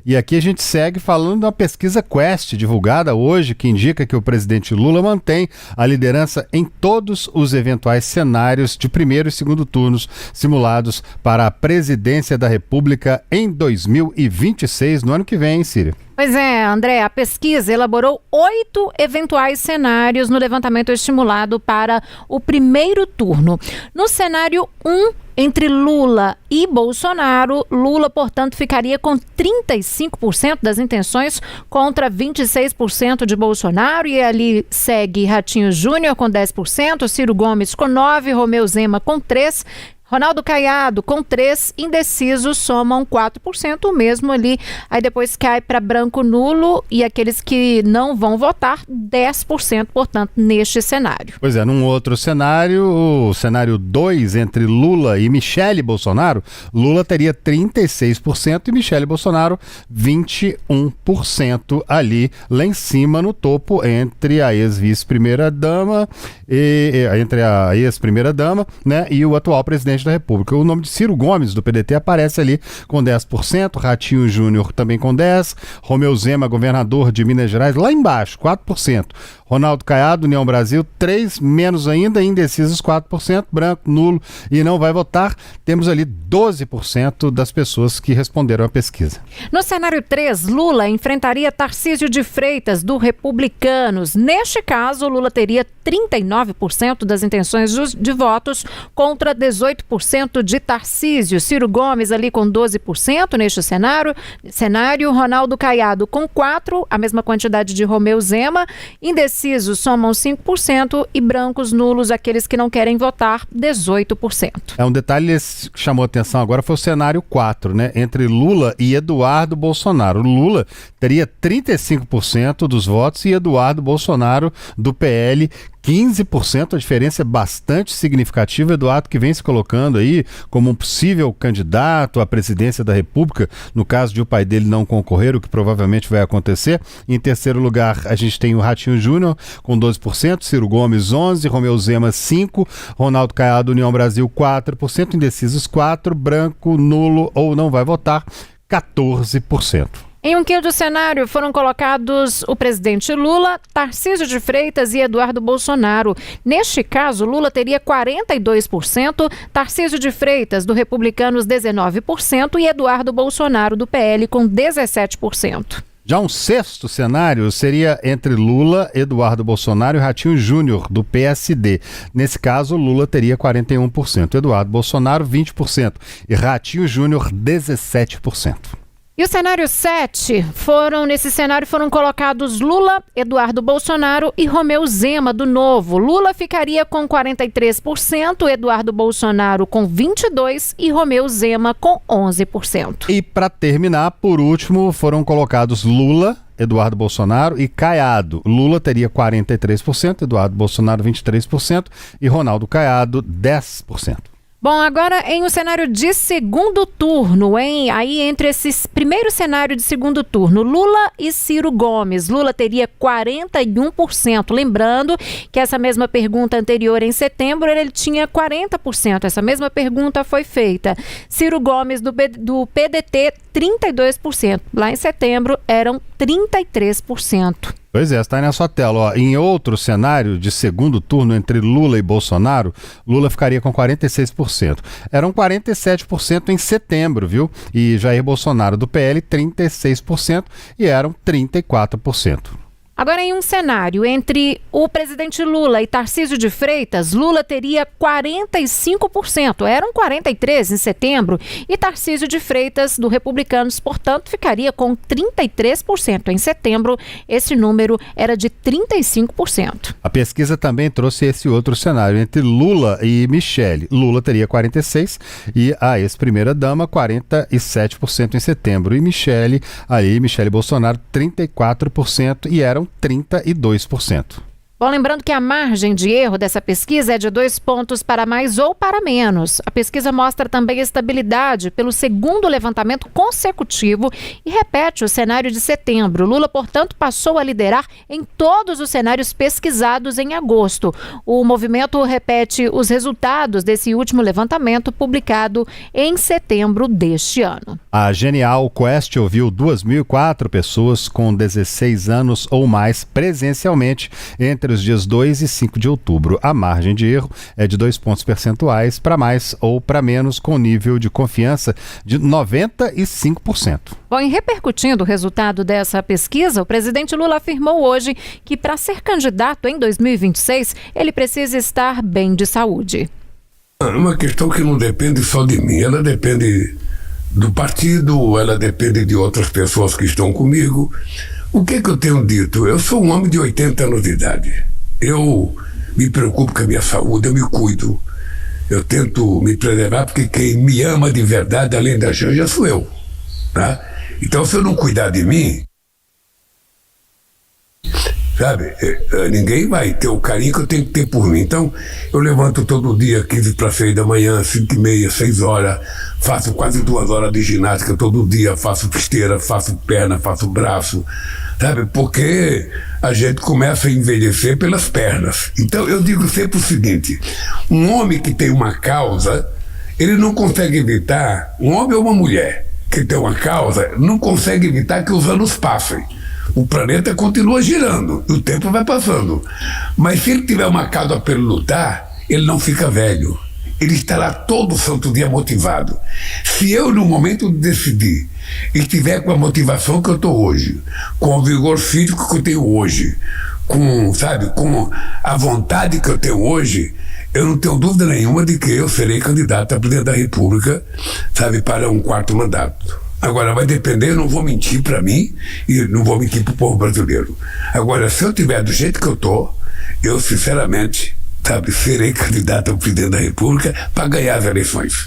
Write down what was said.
E aqui a gente segue falando de uma pesquisa Quest, divulgada hoje, que indica que o presidente Lula mantém a liderança em todos os eventuais cenários de primeiro e segundo turnos simulados para a presidência da República em 2026, no ano que vem, hein, Círio? Pois é, André, a pesquisa elaborou 8 eventuais cenários no levantamento estimulado para o primeiro turno. No cenário 1, entre Lula e Bolsonaro, Lula, portanto, ficaria com 35% das intenções contra 26% de Bolsonaro, e ali segue Ratinho Júnior com 10%, Ciro Gomes com 9%, Romeu Zema com 3%, Ronaldo Caiado com 3%, indecisos somam 4%, o mesmo ali. Aí depois cai para branco nulo e aqueles que não vão votar, 10%, portanto, neste cenário. Pois é, num outro cenário, o cenário 2, entre Lula e Michele Bolsonaro, Lula teria 36% e Michele Bolsonaro 21% ali, lá em cima no topo, entre a ex-vice-primeira-dama né, e o atual presidente da República. O nome de Ciro Gomes, do PDT, aparece ali com 10%, Ratinho Júnior também com 10%, Romeu Zema, governador de Minas Gerais, lá embaixo, 4%, Ronaldo Caiado, União Brasil, 3%, menos ainda, indecisos 4%, branco, nulo e não vai votar. Temos ali 12% das pessoas que responderam à pesquisa. No cenário 3, Lula enfrentaria Tarcísio de Freitas, do Republicanos. Neste caso, Lula teria 39% das intenções de votos contra 18% de Tarcísio. Ciro Gomes ali com 12% neste cenário. Ronaldo Caiado com 4%, a mesma quantidade de Romeu Zema. Indecisos somam 5% e brancos nulos, aqueles que não querem votar, 18%. Um detalhe que chamou a atenção agora foi o cenário 4, né? Entre Lula e Eduardo Bolsonaro. Lula teria 35% dos votos e Eduardo Bolsonaro, do PL, 15%, a diferença é bastante significativa. Eduardo, que vem se colocando aí como um possível candidato à presidência da República, no caso de o pai dele não concorrer, o que provavelmente vai acontecer. Em terceiro lugar, a gente tem o Ratinho Júnior com 12%, Ciro Gomes 11%, Romeu Zema 5%, Ronaldo Caiado, União Brasil 4%, indecisos 4%, branco, nulo ou não vai votar 14%. Em um quinto cenário foram colocados o presidente Lula, Tarcísio de Freitas e Eduardo Bolsonaro. Neste caso, Lula teria 42%, Tarcísio de Freitas, do Republicanos, 19% e Eduardo Bolsonaro, do PL, com 17%. Já um sexto cenário seria entre Lula, Eduardo Bolsonaro e Ratinho Júnior, do PSD. Nesse caso, Lula teria 41%, Eduardo Bolsonaro 20% e Ratinho Júnior 17%. E o cenário 7, nesse cenário foram colocados Lula, Eduardo Bolsonaro e Romeu Zema, do Novo. Lula ficaria com 43%, Eduardo Bolsonaro com 22% e Romeu Zema com 11%. E para terminar, por último, foram colocados Lula, Eduardo Bolsonaro e Caiado. Lula teria 43%, Eduardo Bolsonaro 23% e Ronaldo Caiado 10%. Bom, agora em um cenário de segundo turno, hein? Aí entre esses primeiro cenário de segundo turno, Lula e Ciro Gomes. Lula teria 41%. Lembrando que essa mesma pergunta anterior, em setembro, ele tinha 40%. Essa mesma pergunta foi feita. Ciro Gomes, do PDT, 32%. Lá em setembro, eram 33%. Pois é, está aí na sua tela. Ó. Em outro cenário de segundo turno entre Lula e Bolsonaro, Lula ficaria com 46%. Eram 47% em setembro, viu? E Jair Bolsonaro, do PL, 36% e eram 34%. Agora, em um cenário entre o presidente Lula e Tarcísio de Freitas, Lula teria 45%, eram 43% em setembro, e Tarcísio de Freitas, do Republicanos, portanto, ficaria com 33% em setembro. Esse número era de 35%. A pesquisa também trouxe esse outro cenário entre Lula e Michele. Lula teria 46% e a ex-primeira-dama 47% em setembro, e Michele Bolsonaro 34% e eram 32%. Bom, lembrando que a margem de erro dessa pesquisa é de 2 pontos para mais ou para menos. A pesquisa mostra também estabilidade pelo segundo levantamento consecutivo e repete o cenário de setembro. Lula, portanto, passou a liderar em todos os cenários pesquisados em agosto. O movimento repete os resultados desse último levantamento publicado em setembro deste ano. A Genial Quest ouviu 2.004 pessoas com 16 anos ou mais presencialmente entre os dias 2 e 5 de outubro. A margem de erro é de 2 pontos percentuais para mais ou para menos, com nível de confiança de 95%. Bom, e repercutindo o resultado dessa pesquisa, o presidente Lula afirmou hoje que para ser candidato em 2026, ele precisa estar bem de saúde. É uma questão que não depende só de mim, ela depende do partido, ela depende de outras pessoas que estão comigo. O que eu tenho dito? Eu sou um homem de 80 anos de idade. Eu me preocupo com a minha saúde, eu me cuido. Eu tento me preservar, porque quem me ama de verdade, além da Janja, sou eu. Tá? Então, se eu não cuidar de mim, sabe, ninguém vai ter o carinho que eu tenho que ter por mim. Então, eu levanto todo dia, 15 para 6 da manhã, 5h30, 6 horas, faço quase 2 horas de ginástica todo dia, faço esteira, faço perna, faço braço, sabe, porque a gente começa a envelhecer pelas pernas. Então, eu digo sempre o seguinte: um homem que tem uma causa, ele não consegue evitar, um homem ou uma mulher que tem uma causa, não consegue evitar que os anos passem. O planeta continua girando, o tempo vai passando. Mas se ele tiver uma causa para ele lutar, ele não fica velho. Ele estará todo santo dia motivado. Se eu, no momento de decidir, estiver com a motivação que eu estou hoje, com o vigor físico que eu tenho hoje, com a vontade que eu tenho hoje, eu não tenho dúvida nenhuma de que eu serei candidato a presidente da República, para um 4º mandato. Agora, vai depender, eu não vou mentir para mim e não vou mentir para o povo brasileiro. Agora, se eu tiver do jeito que eu estou, eu, sinceramente, serei candidato a presidente da República para ganhar as eleições.